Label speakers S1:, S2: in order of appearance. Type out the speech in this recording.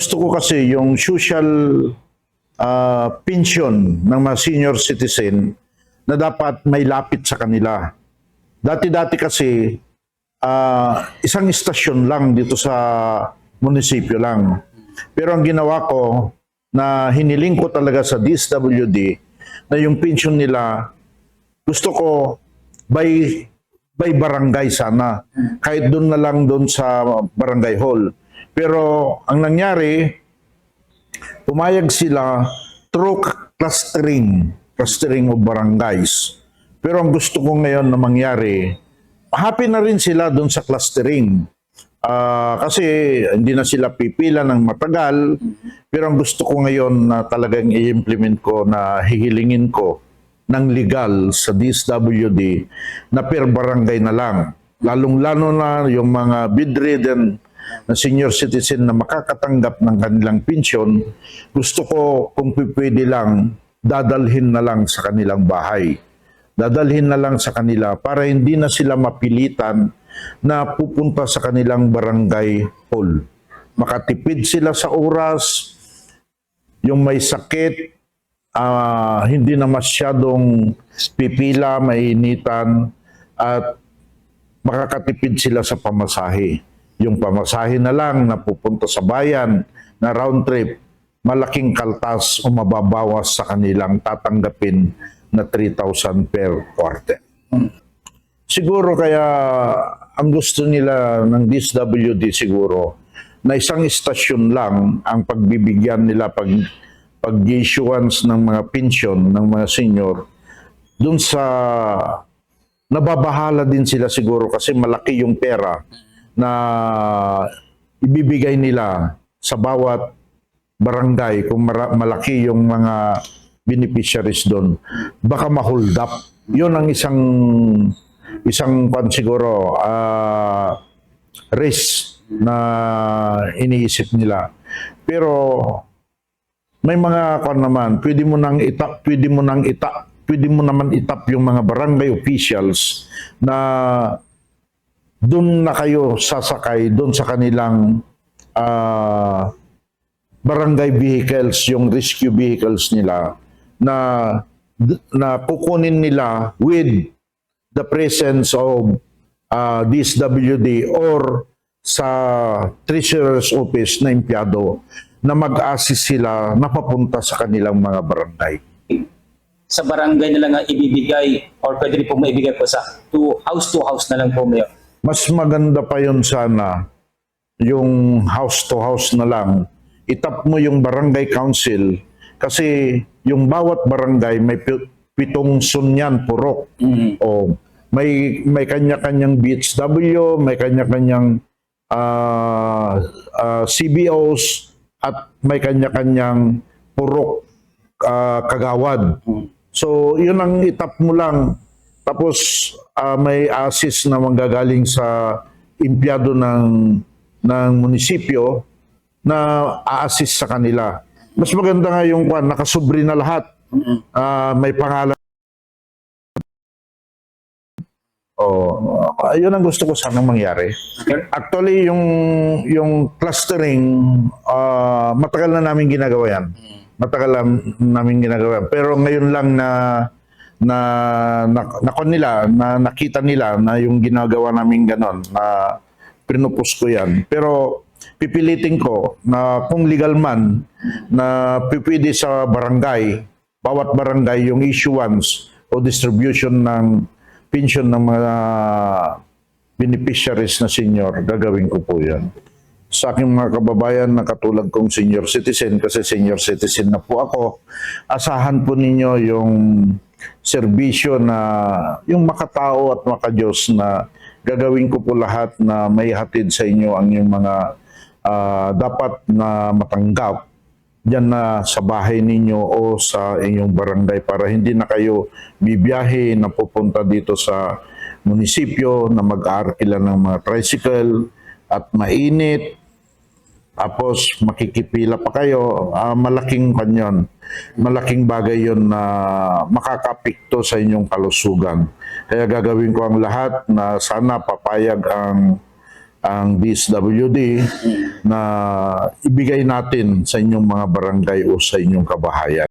S1: Gusto ko kasi yung social pension ng mga senior citizen na dapat may lapit sa kanila. Dati-dati kasi isang istasyon lang dito sa munisipyo lang. Pero ang ginawa ko na hiniling ko talaga sa DSWD na yung pension nila gusto ko by barangay sana. Kahit doon na lang doon sa barangay hall. Pero ang nangyari, pumayag sila through clustering of barangays. Pero ang gusto ko ngayon na mangyari, happy na rin sila doon sa clustering. Kasi hindi na sila pipila ng matagal. Pero ang gusto ko ngayon na talagang i-implement ko, na hihilingin ko ng legal sa DSWD na per barangay na lang. Lalong-lalo na yung mga bedridden na senior citizen na makakatanggap ng kanilang pensyon, gusto ko kung pwede lang, dadalhin na lang sa kanilang bahay. Dadalhin na lang sa kanila para hindi na sila mapilitan na pupunta sa kanilang barangay hall. Makatipid sila sa oras, yung may sakit, hindi na masyadong pipila, mainitan, at makakatipid sila sa pamasahe. Yung pamasahe na lang na pupunta sa bayan na round trip, malaking kaltas o mababawas sa kanilang tatanggapin na 3,000 per quarter. Siguro kaya ang gusto nila ng DSWD siguro na isang istasyon lang ang pagbibigyan nila pag-issuance ng mga pension ng mga senior. Doon sa nababahala din sila siguro kasi malaki yung pera na ibibigay nila sa bawat barangay kung malaki yung mga beneficiaries doon. Baka ma-hold up. Yun ang isang siguro risk na iniisip nila. Pero may mga naman, pwede mo naman itap yung mga barangay officials na doon na kayo sasakay doon sa kanilang barangay vehicles, yung rescue vehicles nila na kukunin nila with the presence of DSWD or sa treasurer's office na empleyado na mag-assist sila na papunta sa kanilang mga barangay.
S2: Sa barangay na lang ibibigay or pwede rin po maibigay po sa to house na lang po, Mayor?
S1: Mas maganda pa yun sana, yung house to house na lang. Itap mo yung barangay council kasi yung bawat barangay may 7 sunyan, purok. O may kanya-kanyang BHW, may kanya-kanyang CBOs, at may kanya-kanyang purok kagawad. So, yun ang itap mo lang. Tapos, may assist na manggagaling sa empleyado ng munisipyo na a-assist sa kanila. Mas maganda nga yung nakasubri na lahat. May pangalan. Yun ang gusto ko sanang mangyari. Actually, yung clustering, matagal na namin ginagawa yan. Pero ngayon lang nakita nila na yung ginagawa namin ganon, na pinupus ko yan. Pero pipilitin ko na kung legal man na pipili sa barangay, bawat barangay yung issuance o distribution ng pension ng mga beneficiaries na senior, gagawin ko po yan. Sa aking mga kababayan na katulad kong senior citizen, kasi senior citizen na po ako, asahan po ninyo yung serbisyo na yung makatao at makadiyos na gagawin ko po lahat na may hatid sa inyo ang yung mga dapat na matanggap diyan na sa bahay ninyo o sa inyong barangay para hindi na kayo bibiyahe na pupunta dito sa munisipyo na mag-aarkila ng mga tricycle at mainit. Tapos makikipila pa kayo, malaking bagay yon na makakapikto sa inyong kalusugan. Kaya gagawin ko ang lahat na sana papayag ang ang DSWD na ibigay natin sa inyong mga barangay o sa inyong kabahayan.